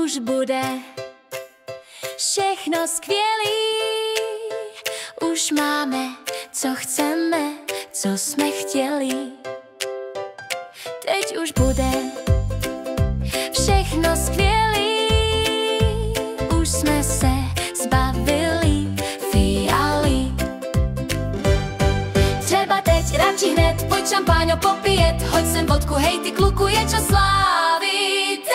už bude všechno skvělý. Už máme, co chceme, co jsme chtěli. Teď už bude všechno skvělý. Už jsme se zbavili fialy. Třeba teď radši hned pojď šampáňo popíjet. Hoď sem vodku, hej ty kluku, je čas slávit.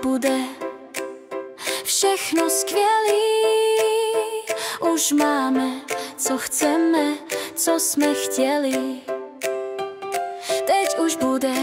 Bude všechno skvělý. Už máme, co chceme, co jsme chtěli. Teď už bude